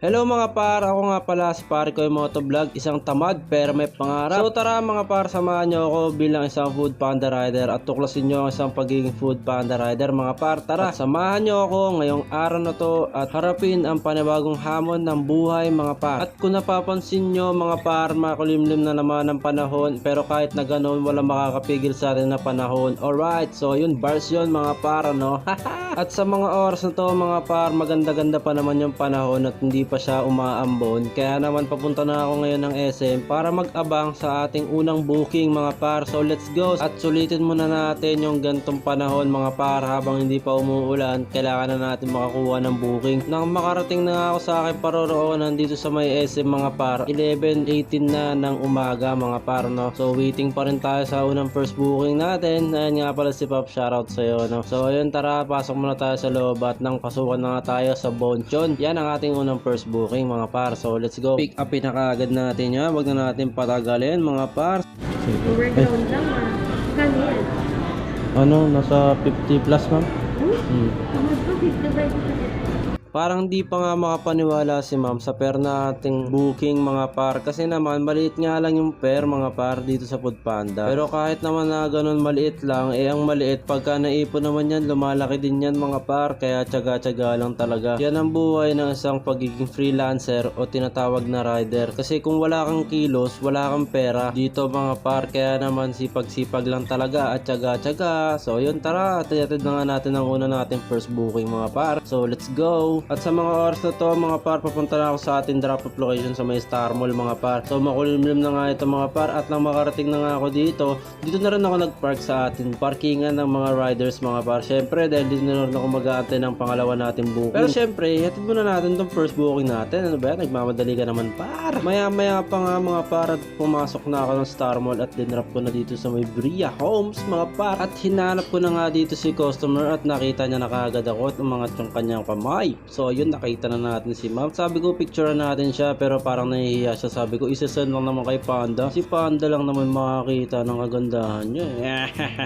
Hello mga par, ako nga pala si Parikoy Motovlog, isang tamad pero may pangarap. So tara mga par, samahan nyo ako bilang isang food panda rider at tuklasin nyo ang isang pagiging food panda rider mga par. Tara, at samahan nyo ako ngayong araw na to at harapin ang panibagong hamon ng buhay mga par. At kung napapansin nyo mga par, makulimlim na naman ang panahon, pero kahit na ganoon wala makakapigil sa atin na panahon. Alright, so yun bars yun mga par, ano? At sa mga oras na to mga par, maganda-ganda pa naman yung panahon at hindi pa siya umaambon, kaya naman papunta na ako ngayon ng SM para mag-abang sa ating unang booking mga par. So let's go at sulitin muna natin yung gantong panahon mga par. Habang hindi pa umuulan, kailangan na natin makakuha ng booking. Nang makarating na ako sa aking paroroonan dito sa may SM mga par, 11:18 na ng umaga mga par, no? So waiting pa rin tayo sa unang first booking natin. Ayan nga pala si Pop, shoutout sa'yo, no? So ayun, tara, pasok muna tayo sa loob at nang pasukan na nga tayo sa Bonchon. Yan ang ating unang first booking mga par. So let's go, pick up na kaagad natin yan, wag na natin patagalin mga par. Overground lang Ganyan. Ano, nasa 50 plus ma'am? Tamad ko, 55. Parang di pa nga makapaniwala si ma'am sa pair nating booking mga par, kasi naman maliit nga lang yung pair mga par dito sa Food Panda. Pero kahit naman na ganun maliit lang, ang maliit pagka naipon naman yan, lumalaki din yan mga par, kaya tiyaga-tiyaga lang talaga. Yan ang buhay ng isang pagiging freelancer o tinatawag na rider. Kasi kung wala kang kilos, wala kang pera dito mga par, kaya naman sipag-sipag lang talaga at tiyaga-tiyaga. So yun, tara, tiyatid na nga natin ang una natin first booking mga par. So let's go. At sa mga oras na to mga par, papunta na ako sa ating drop off location sa may Star Mall mga par. So makulimlim na nga ito mga par, at nang makarating na nga ako dito na rin ako nagpark sa ating parkingan ng mga riders mga par. Syempre dahil dito na rin ako mag-aantay ng pangalawa nating booking. Pero syempre, hatid muna natin itong first booking natin. Ano ba yan? Nagmamadali ka naman par. Maya maya pa nga mga par at pumasok na ako ng Star Mall at dinrap ko na dito sa may Bria Homes mga par. At hinanap ko na nga dito si customer at nakita niya na kaagad ako at umangat yung kanyang kamay. So yun, nakita na natin si ma'am. Sabi ko picture natin siya, pero parang nahihiya siya. Sabi ko isasend lang naman kay Panda. Si Panda lang naman makakita ng kagandahan niya.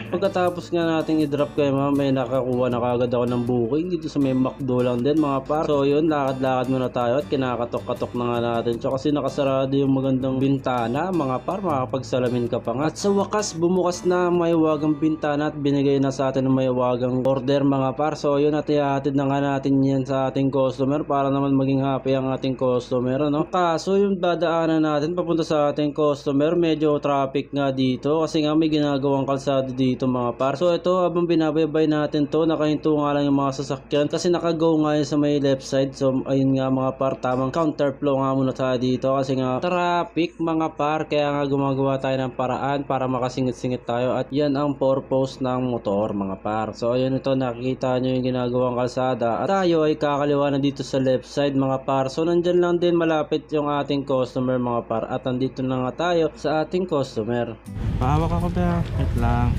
Pagkatapos nga natin i-drop kay ma'am, may nakakuha na kagad ako ng booking dito sa may McDo lang din mga par. So yun, lakad-lakad muna tayo at kinakatok-katok na nga natin siya kasi nakasarado yung magandang bintana mga par, makapagsalamin ka pa nga. At sa wakas, bumukas na ang mahiwagang bintana at binigay na sa atin ang mahiwagang order mga par. So yun, at ihatid na nga natin yan sa ating customer para naman maging happy ang ating customer, ano? Kaso yung dadaanan natin papunta sa ating customer, medyo traffic nga dito kasi nga may ginagawang kalsada dito mga par. So ito, habang binabaybay natin to, nakahinto nga lang yung mga sasakyan kasi nakagaw nga yun sa may left side. So ayun nga mga par, tamang counterflow nga muna tayo dito kasi nga traffic mga par, kaya nga gumagawa tayo ng paraan para makasingit-singit tayo at yan ang purpose ng motor mga par. So ayun, ito nakikita nyo yung ginagawang kalsada at tayo ay kakaliwa na dito sa left side mga par. So nandyan lang din malapit yung ating customer mga par, at andito na nga tayo sa ating customer. Pahawak ako ba? Wait lang.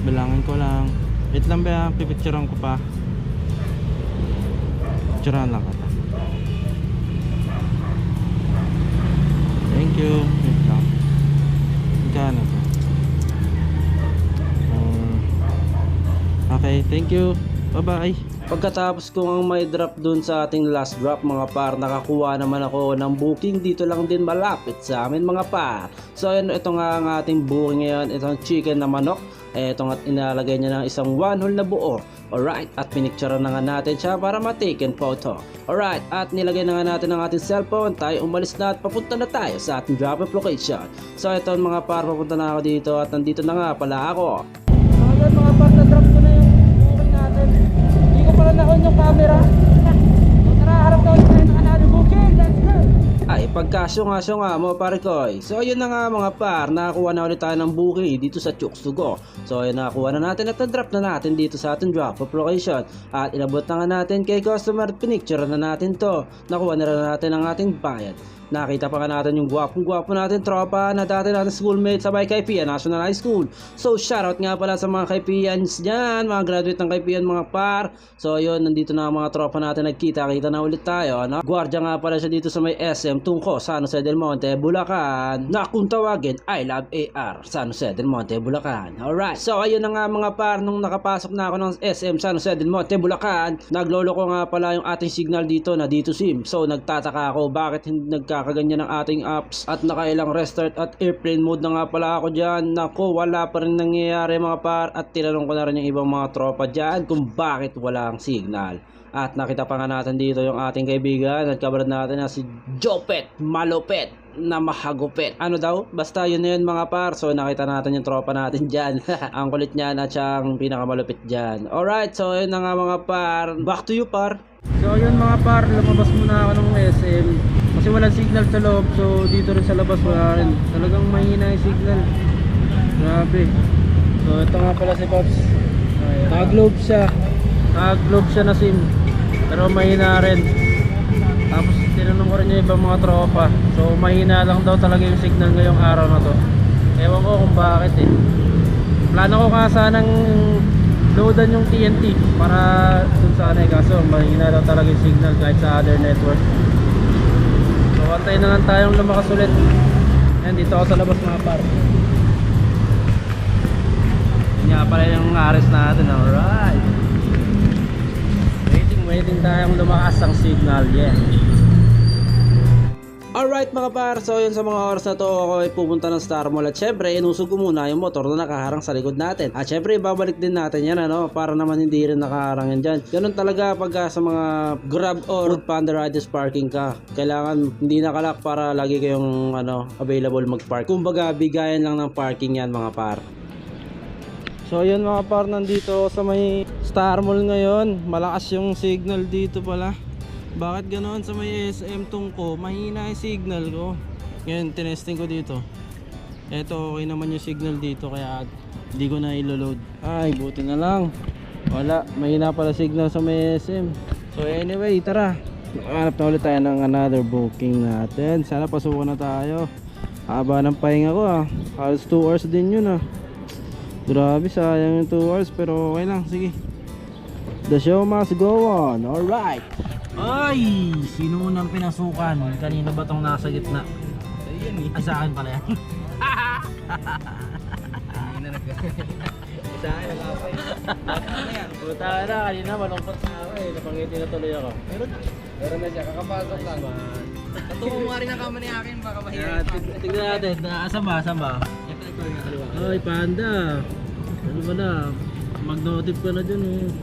Bilangin ko lang. Wait lang ba? Pipicturean ko pa. Picturean lang kita. Thank you. Wait lang. Magkano ba? Okay, thank you. Bye-bye. Pagkatapos kong ang may drop dun sa ating last drop mga par, nakakuha naman ako ng booking dito lang din malapit sa amin mga par. So ayun, ito nga ang ating booking ngayon, itong chicken na manok. Ito nga, inalagay niya ng isang one whole na buo. Alright, at pinicture na nga natin siya para ma-taken photo. Alright, at nilagay na nga natin ang ating cellphone. Tayo umalis na at papunta na tayo sa ating drop off location. So ito mga par, papunta na ako dito at nandito na nga pala ako. Mga par, na-drop ko na yung booking natin. Hindi ko pala na-on yung camera. So tara, harap na ulit tayo ng another booking. Let's go! Ay, pagkasyo nga mo Parikoy. So yun na nga mga par, nakakuha na ulit tayo ng booking dito sa Chooks to Go. So yun, nakakuha na natin at na-drop na natin dito sa ating drop off location. At inabot na nga natin kay customer, pinicture na natin to. Nakuha na rin natin ang ating bayad. Nakita pa nga natin yung gwapong-gwapo natin tropa na dati natin schoolmate sa may Kaipian National High School. So shoutout nga pala sa mga Kaipians dyan, mga graduate ng Kaipian mga par. So yun, nandito na ang mga tropa natin, nagkita-kita na ulit tayo, ano? Guardia nga pala siya dito sa may SM, ko, San Jose del Monte, Bulacan, na kung tawagin, I love AR, San Jose del Monte, Bulacan. Alright, so ayun na nga mga par, nung nakapasok na ako ng SM San Jose del Monte, Bulacan, naglolo ko nga pala yung ating signal dito na dito SIM. So nagtataka ako bakit hindi nagkakaganyan ng ating apps at nakailang restart at airplane mode na nga pala ako dyan. Nako, wala pa rin nangyayari mga par, at tinanong ko na rin yung ibang mga tropa dyan kung bakit walang signal. At nakita pa nga natin dito yung ating kaibigan at kabarad natin na si Jopet Malupet na mahagupit. Ano daw? Basta yun na yun mga par. So nakita natin yung tropa natin dyan. Ang kulit niyan at siyang pinakamalupit dyan. Alright, so yun na nga mga par. Back to you par. So yun mga par, lumabas muna ako ng SM kasi walang signal sa loob. So dito rin sa labas wala rin. Talagang mahina yung signal. Grabe. So ito nga pala si Pops. Naka-globe siya. Naka-globe siya na SIM. Pero mahina rin. Tapos tinanong ko rin yung ibang mga tropa. So mahina lang daw talaga yung signal ngayong araw na to. Ewan ko kung bakit eh. Plano ko nga sanang loadan yung TNT para dun sana eh. Kaso mahina daw talaga yung signal kahit sa other network. So antayin na lang tayong lumakas ulit. Ayan, dito ako sa labas mga par. Yan nga pala yung ares natin. Alright, waiting tayong lumakas ang signal. Yeah. Alright mga par, so yun sa mga oras na to ako ay pupunta ng Star Mall at syempre inusog ko muna yung motor na nakaharang sa likod natin. At syempre babalik din natin yan ano, para naman hindi rin nakaharang yan dyan. Ganun talaga pag sa mga Grab or Foodpanda riders parking ka, kailangan hindi nakalak para lagi kayong available mag-park. Kumbaga bigayan lang ng parking yan mga par. So yun mga par, nandito sa may Star Mall ngayon. Malakas yung signal dito pala. Bakit ganoon sa may SM Tungko? Mahina yung signal ko. Ngayon tinesting ko dito. Eto okay naman yung signal dito kaya hindi ko na ilo-load. Ay buti na lang. Wala, mahina pala signal sa may SM. So anyway, tara. Hanap na ulit tayo ng another booking natin. Sana pasukan na tayo. Haba ng pahinga ko ah. Halos 2 hours din yun ah. Grabe, sayang yung 2 hours pero okay lang, sige. The show must go on. Alright. Ay, sino unang pinasukan? Kanina ba tong nasa gitna? Ayun eh. Ay, sa akin pala yan. Sa akin nakapay. Puta na, kanina malungkot na ako eh. Napangiti na tuloy ako. Meron na siya, kakapasok lang. Natuwa mo rin ang kama ni akin, baka mahirap. Tignan natin, asan ba? Asan ba? Ay, panda. Ano ba na? Mag-notif ka na dyan oh.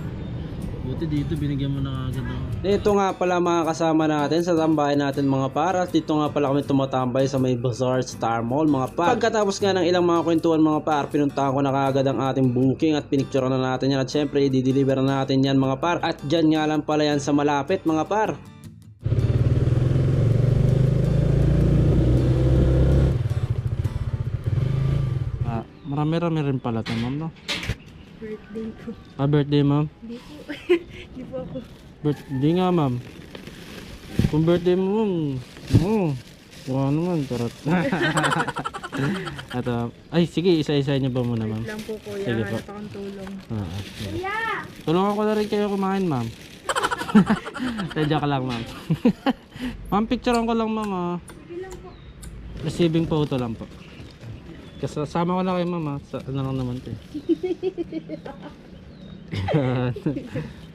Buti dito, binigyan mo na agad ako. Dito nga pala mga kasama natin sa tambayan natin mga par. At dito nga pala kami tumatambay sa may Bazaar Star Mall mga par. Pagkatapos nga ng ilang mga kwentuhan mga par, pinuntahan ko na kaagad ang ating booking at pinicture na natin yan. At syempre i-deliver na natin yan mga par. At dyan nga lang pala yan sa malapit mga par. Marami-rami rin pala ito ma'am no? Birthday ko. Birthday ma'am? Hindi po. Hindi po ako. Birthday nga ma'am. Kung birthday mo ma'am, mukha naman, tarot. At, ay sige, isa-isa niyo ba muna ma'am? Wait lang po kuya, Sige po. hanap akong tulong. Kuya! Tulungan ko na rin kayo kumain ma'am. Tadya ka lang ma'am. Ma'am, picturean ko lang ma'am ah. Sige lang po. Receiving photo lang po. Kasama ko na kayo mama. Ano lang naman ito eh.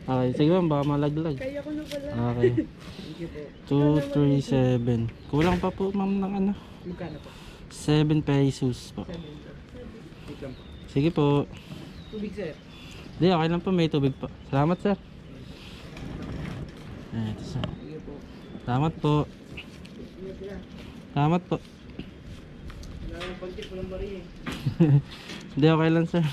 Okay, sige ma'am, baka malaglag. Kaya ko na pala. Okay. 237. Kulang pa po ma'am ng ano? Magkano po? 7 pesos po. Sige po. Tubig sir. Hindi, okay lang po, may tubig po. Salamat sir. Ito sir. Sige po. Salamat po. Salamat po. Pagtip ko ng bari eh. Hindi, okay lang sir.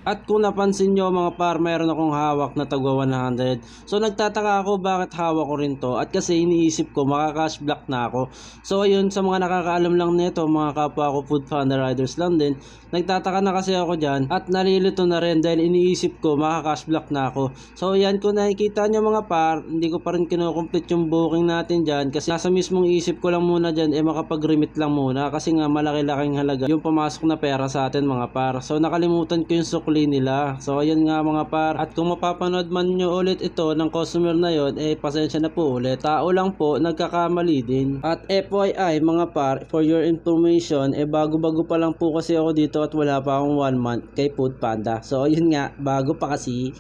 At kung napansin nyo mga par, mayroon akong hawak na tagwa 100. So nagtataka ako bakit hawak ko rin to. At kasi iniisip ko makaka-cash block na ako. So ayun, sa mga nakakaalam lang nito, mga kapwa ko Foodpanda riders lang din, nagtataka na kasi ako dyan. At nalilito na rin dahil iniisip ko makaka-cash block na ako. So yan, kung nakikita nyo mga par, hindi ko pa rin kinukomplete yung booking natin dyan. Kasi nasa mismong isip ko lang muna dyan, makapag-remit lang muna. Kasi nga malaki-laking halaga yung pumasok na pera sa atin mga par. So nakalimutan ko yung sukli sukli nila. So ayun nga mga par, at kung mapapanood man nyo ulit ito ng customer na yon, pasensya na po ulit, tao lang po, nagkakamali din. At FYI mga par, for your information, bago-bago pa lang po kasi ako dito at wala pa akong 1 month kay Food Panda. So ayun nga, bago pa kasi,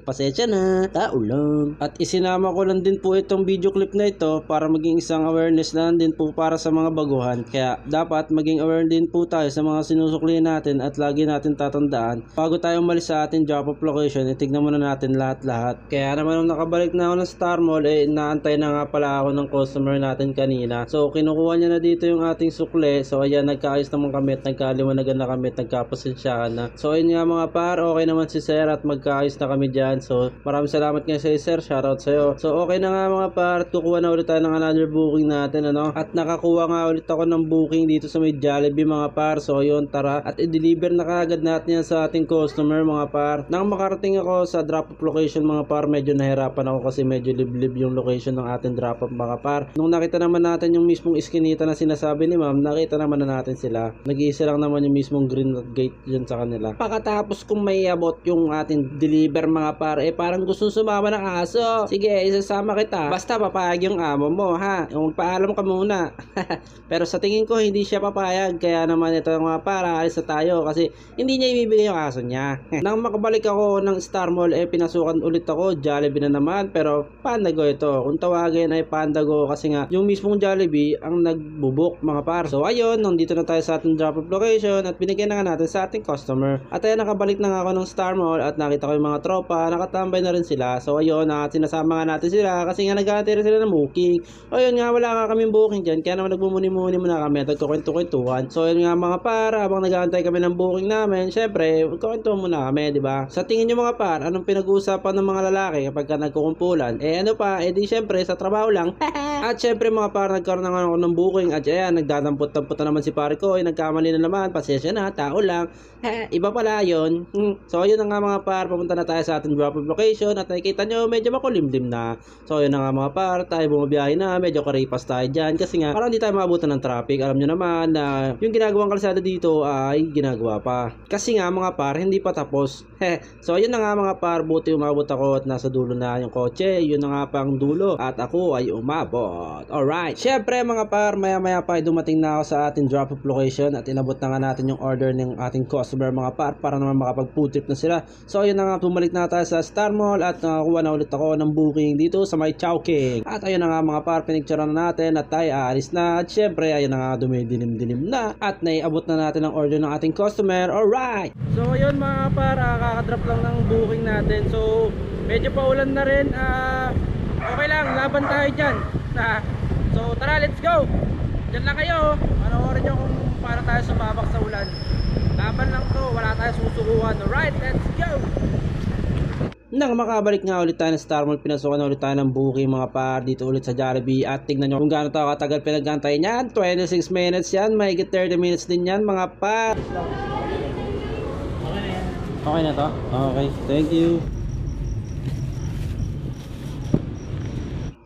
pasensya na, tao lang. At isinama ko lang din po itong video clip na ito para maging isang awareness na din po para sa mga baguhan. Kaya dapat maging aware din po tayo sa mga sinusukli natin at lagi natin tatandaan, bago tayo umalis sa ating drop off location, tignan muna natin lahat-lahat. Kaya naman nung nakabalik na ako ng Star Mall, inaantay na nga pala ako ng customer natin kanina. So kinukuha niya na dito yung ating sukli. So ayan, nagkaayos naman kami at nagkaliwanagan na kami at nagkapasensyahan na. So ayun nga mga par, okay naman si Sir at magkaayos na kami dyan. So maraming salamat nga sa Sir, shoutout sa'yo. So okay na nga mga par, at kukuha na ulit tayo ng another booking natin, ano. At nakakuha nga ulit ako ng booking dito sa may Jollibee mga par. So yun, tara at i-deliver na kaagad natin yan sa ating customer mga par. Nang makarating ako sa drop off location mga par, medyo nahirapan ako kasi medyo liblib yung location ng ating drop off mga par. Nung nakita naman natin yung mismong iskinita na sinasabi ni ma'am, nakita naman na natin sila. Nag-iisa lang naman yung mismong green gate dyan sa kanila. Pagkatapos kung may abot yung ating deliver mga par, parang gusto sumama ng aso. Sige, isasama kita. Basta papayag yung amo mo ha. Yung magpaalam ka muna. Pero sa tingin ko hindi siya papayag, kaya naman ito mga par, alis na tayo kasi hindi niya ibibigay yung aso niya. Nang makabalik ako ng Star Mall, pinasukan ulit ako, Jollibee na naman, pero Pandago ito. Kung tawagin ay Pandago kasi nga yung mismong Jollibee ang nagbubuk mga par. So ayun, nandito na tayo sa ating drop off location at binigyan na nga natin sa ating customer. At ayun, nakabalik na nga ako ng Star Mall at nakita ko yung mga tropa, nakatambay na rin sila. So ayun, at sinasama nga natin sila kasi nga nag-aantay sila ng booking. Ayun nga, wala nga kaming booking dyan, kaya naman nagmumuni-muni muna kami at nagkukwento-kwentuhan. So ayun nga mga par, habang nag-aantay kami ng booking namin, syempre, magkukwento muna kami, di ba? Sa tingin nyo mga par, anong pinag-uusapan ng mga lalaki kapag nagkukumpulan? Ano pa, di syempre sa trabaho lang. At syempre mga par, nagkaroon na ako ng booking at ayan, nagdadampot-dampot na naman si pare ko, nagkamali na naman, pasensya na, tao lang. Iba pala yun. So ayun na nga mga par, pupunta na tayo sa ating drop off location at nakikita nyo, medyo makulimlim na. So ayun na nga mga par, tayo bumabiyahe na, medyo karipas tayo dyan kasi nga, parang hindi tayo maabutan ng traffic. Alam nyo naman na yung ginagawang kalsada dito ay ginagawa pa. Kasi nga mga par, hindi pa tapos. So ayun na nga mga par, buti umabot ako at nasa dulo na yung kotse. Yun na nga pang dulo at ako ay umabot. Alright, syempre mga par, maya pa ay dumating na ako sa ating drop off location at inabot na nga natin yung order ng ating customer mga par para naman makapag food trip na sila. So ayun na nga, bumalik na tayo sa Star Mall at nakakuha na ulit ako ng booking dito sa may Chowking. At ayun na nga mga par, pinicturean na natin at tayo aalis na. At syempre ayun na nga, dumidilim-dilim na at naiabot na natin ang order ng ating customer. Alright, so ayun mga par, kakadrop lang ng booking natin. So medyo paulan na rin, okay lang, laban tayo dyan. So tara, let's go. Diyan lang kayo, panoorin nyo kung paano tayo sumabak sa ulan. Laban lang to, wala tayo susukuhan. Alright, let's go. Nang makabalik nga ulit tayo ng Star Mall, pinasukan na ulit tayo ng booking mga par dito ulit sa Jollibee. At tignan nyo kung gaano tayo katagal pinagantay niyan. 26 minutes yan, mahigit 30 minutes din yan mga par. Okay na to? Okay, thank you.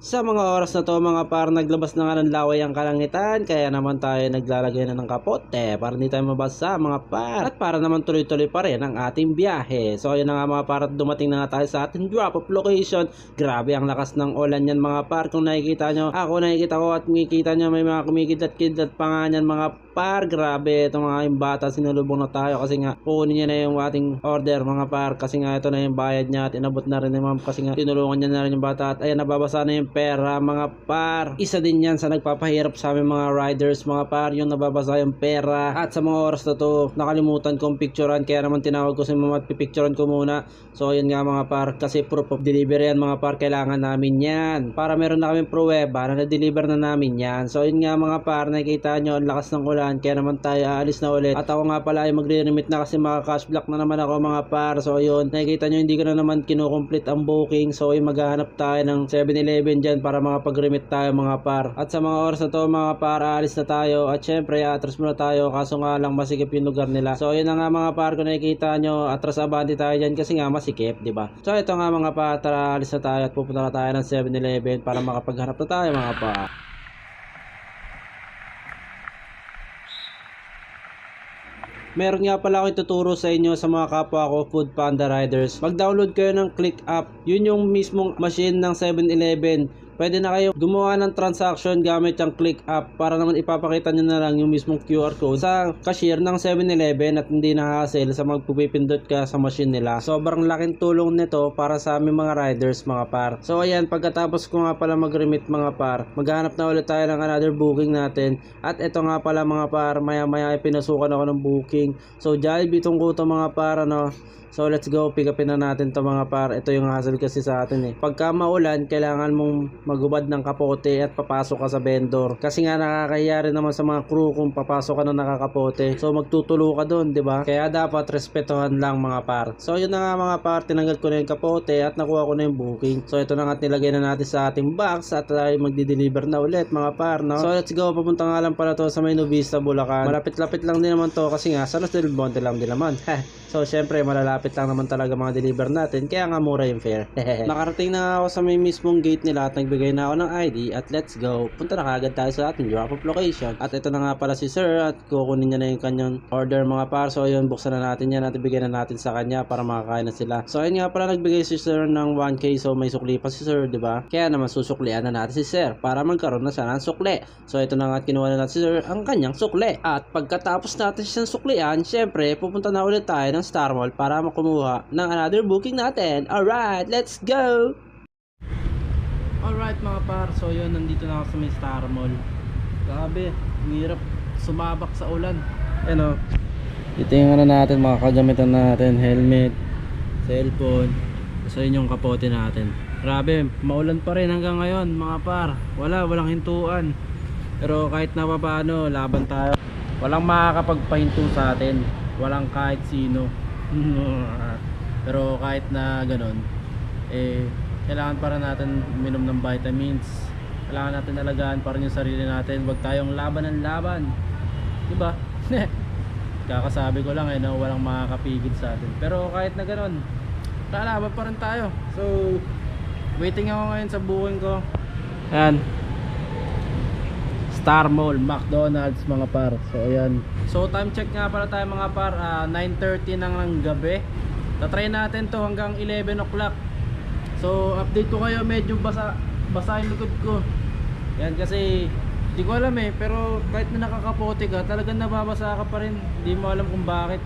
Sa mga oras na to mga par, naglabas na nga ng laway ang kalangitan, kaya naman tayo naglalagay na ng kapote para hindi tayo mabasa mga par, at para naman tuloy-tuloy pa rin ang ating biyahe. So ayun na nga mga par, at dumating na nga tayo sa ating drop off location. Grabe ang lakas ng ulan yan mga par, kung nakikita nyo, ako nakikita ko at makikita nyo may mga kumikidlat-kidlat pa nga yan mga par. Grabe itong mga yung bata, sinulubong na tayo kasi nga kukunin niya na yung ating order mga par, kasi nga ito na yung bayad niya at inabot na rin ni ma'am kasi nga tinulungan niya na rin yung bata. At ayan, nababasa na yung pera mga par. Isa din yan sa nagpapahirap sa aming mga riders mga par, yung nababasa yung pera. At sa mga oras na to, nakalimutan kong picturean, kaya naman tinawag ko si mama at pipicturean ko muna. So yun nga mga par, kasi proof of delivery yan mga par, kailangan namin yan para meron na kaming pruweba na na-deliver na namin yan. So yun nga mga par, nakikita nyo ang lakas ng ulan, kaya naman tayo aalis na ulit. At ako nga pala ay magre-remit na kasi mga cash block na naman ako mga par. So yun, nakikita nyo hindi ko na naman kinukomplete ang booking. So yun, maghahanap tayo ng 7-Eleven dyan para makapag-remit tayo mga par. At sa mga oras na to mga par, aalis na tayo. At syempre atras muna tayo, kaso nga lang masikip yung lugar nila. So yun na nga mga par, kung nakikita nyo, atras abante tayo dyan kasi nga masikip, diba? So ito nga mga par, tara alis na tayo at pupunta na tayo ng 7-Eleven para makapaghanap na tayo mga par. meron nga pala ako ituturo sa inyo sa mga kapwa ko Food Panda riders. Mag-download kayo ng Click App. Yun yung mismong machine ng 7-Eleven. Pwede na kayo gumawa ng transaction gamit yung Click App para naman ipapakita nyo na lang yung mismong QR code sa cashier ng 7-Eleven at hindi na hassle sa magpupipindot ka sa machine nila. Sobrang laking tulong nito para sa aming mga riders mga par. So ayan, pagkatapos ko nga pala mag-remit mga par, maghanap na ulit tayo ng another booking natin. At ito nga pala mga par, maya maya ay pinasukan ako ng booking. So Jollibee itong kuto mga par, ano. So let's go, pick upin na natin to mga par. Ito yung hassle kasi sa atin eh. Pagka maulan, kailangan mong magubad ng kapote at papasok ka sa vendor. Kasi nga nakakahiya rin naman sa mga crew kung papasok ka na nakakapote. So magtutulo ka doon, 'di ba? Kaya dapat respetuhan lang mga par. So yun na nga mga par, tinanggal ko na yung kapote at nakuha ko na yung booking. So ito na nga, nilagay na natin sa ating box at tayo magdi-deliver na ulit mga par, no? So let's go, papunta nga lang pala to sa May Vista, Bulacan. Malapit-lapit lang din naman to kasi nga sa Los del Monte lang din naman. So syempre malalapit lang naman talaga mga deliver natin, kaya nga mura yung fare. Nakarating na ako sa may mismong gate nila at nagbigay na ako ng ID at let's go. Punta na kagad tayo sa ating drop off location. At ito na nga pala si sir at kukunin niya na yung kanyang order mga par. So ayun, buksan na natin yan at ibigay na natin sa kanya para makakain na sila. So ayun nga pala, nagbigay si sir ng 1K, so may sukli pa si sir, 'di ba? Kaya naman susuklian na natin si sir para magkaroon na siya ng sukli. So ito na nga, kinuha na natin si sir ang kanyang sukli. At pagkatapos natin siyang suklian, syempre pupunta na ulit tayo ng Star Mall para makumuha ng another booking natin. Alright, let's go! Alright mga par, so yun, nandito na ako sa may Star Mall. Grabe, hirap sumabak sa ulan. Ano, ito yung ano natin, mga kagamitan natin, helmet, cellphone, so yun yung kapote natin. Grabe, maulan pa rin hanggang ngayon mga par. Walang hintuan. Pero kahit na paano, laban tayo. Walang makakapagpahinto sa atin. Walang kahit sino. Pero kahit na ganun, kailangan para natin minom ng vitamins. Kailangan natin alagaan pa rin yung sarili natin. Huwag tayong laban ng laban, diba? Kakasabi ko lang no, walang makakapigil sa atin. Pero kahit na ganun, lalaban pa rin tayo. So waiting ako ngayon sa booking ko. Ayan, Star Mall, McDonald's mga par. So ayan. So time check nga pala tayo mga par, 9:30 ng gabi. Tatry natin to hanggang 11 o'clock. So update ko kayo, medyo basa yung likod ko. Yan kasi hindi ko alam pero kahit na nakakapote ka, talagang nababasa ka pa rin. Hindi mo alam kung bakit.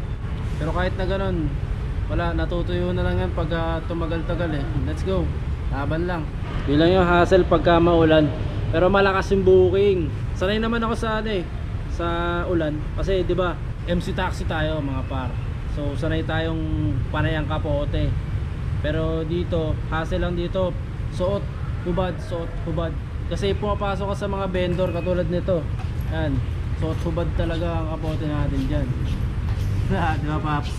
Pero kahit na ganun, wala, natutuyo na lang yan pag tumagal-tagal Let's go, laban lang. Yun lang yung hassle pagka maulan. Pero malakas yung booking. Sanay naman ako sa sa ulan kasi 'di ba? MC taxi tayo mga par. So sanay tayong panay ang kapote. Pero dito, hassle lang dito. Suot, hubad. Kasi pumapasok ka sa mga vendor katulad nito. Yan. Suot, hubad talaga ang kapote natin diyan. Di ba, paps?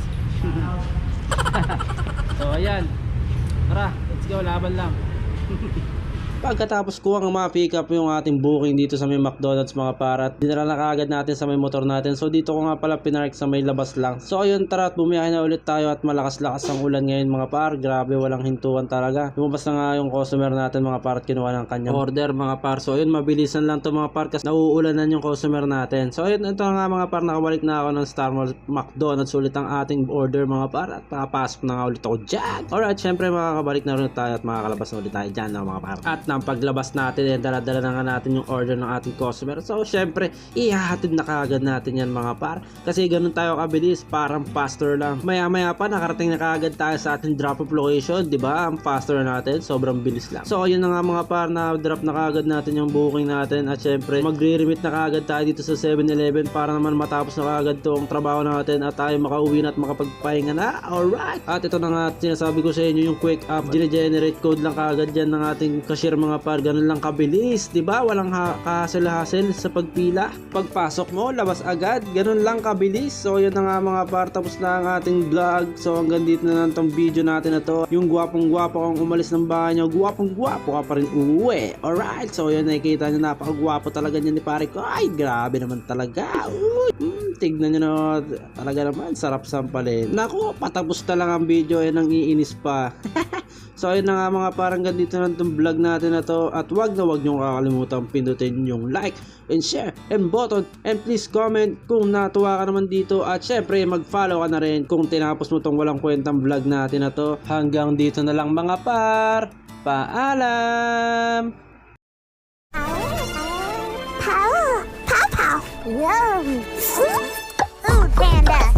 So ayan. Tara, let's go, laban lang. Pagkatapos ko ang ma-pick up yung ating booking dito sa may McDonald's mga parat, dinala na kaagad natin sa may motor natin. So dito ko nga pala pinark sa may labas lang. So ayun, tara at bumiyahe na ulit tayo at malakas-lakas ang ulan ngayon mga par. Grabe, walang hintuan talaga. Lumabas na nga yung customer natin mga par at kinuha ng kanyang order mga par. So ayun, mabilisan lang to mga par kasi nauulanan yung customer natin. So ayun, ito nga mga par, nakabalik na ako ng Star Mall McDonald's ulit ang ating order mga par at papasok na nga ulit ako dyan. Alright, syempre makakabalik na rin tayo at makakalabas na ulit tayo dyan mga par. At nang paglabas natin, dala-dala na nga natin yung order ng ating customer. So syempre, ihahatid na kaagad natin yan mga par. Kasi ganun tayo kabilis, parang faster lang. Maya-maya pa, nakarating na kaagad tayo sa ating drop-off location, di ba? Ang faster natin, sobrang bilis lang. So ayun na nga mga par, na-drop na kaagad natin yung booking natin. At syempre, magre-remit na kaagad tayo dito sa 7-Eleven para naman matapos na kaagad tong trabaho natin at tayo makauwi na at makapagpahinga na. Alright! At ito na nga, sinasabi ko sa inyo, yung quick app, generate code lang kaagad dyan ng ating cashier mga par. Ganun lang kabilis, di ba? Walang hassle sa pagpila. Pagpasok mo, labas agad. Ganun lang kabilis. So yun na nga mga par, tapos na ang ating vlog. So hanggang dito na lang tong video natin na to. Yung gwapong-gwapo kang umalis ng bahay nyo, gwapong-gwapo ka pa rin uuwi. Alright, so yun, nakikita nyo, napakagwapo talaga niya ni pare ko. Ay, grabe naman talaga. Tignan nyo na, talaga naman, sarap sampalin. Naku, patapos na lang ang video, yan ang iinis pa. So ayun na nga mga parang ganito na itong vlog natin na to. At wag nyo kakalimutan pindutin yung like and share and button. And please comment kung natuwa ka naman dito. At syempre mag-follow ka na rin kung tinapos mo tong walang kwentang vlog natin na to. Hanggang dito na lang mga par. Paalam! Pow! Pow pow! Yum! Food Panda!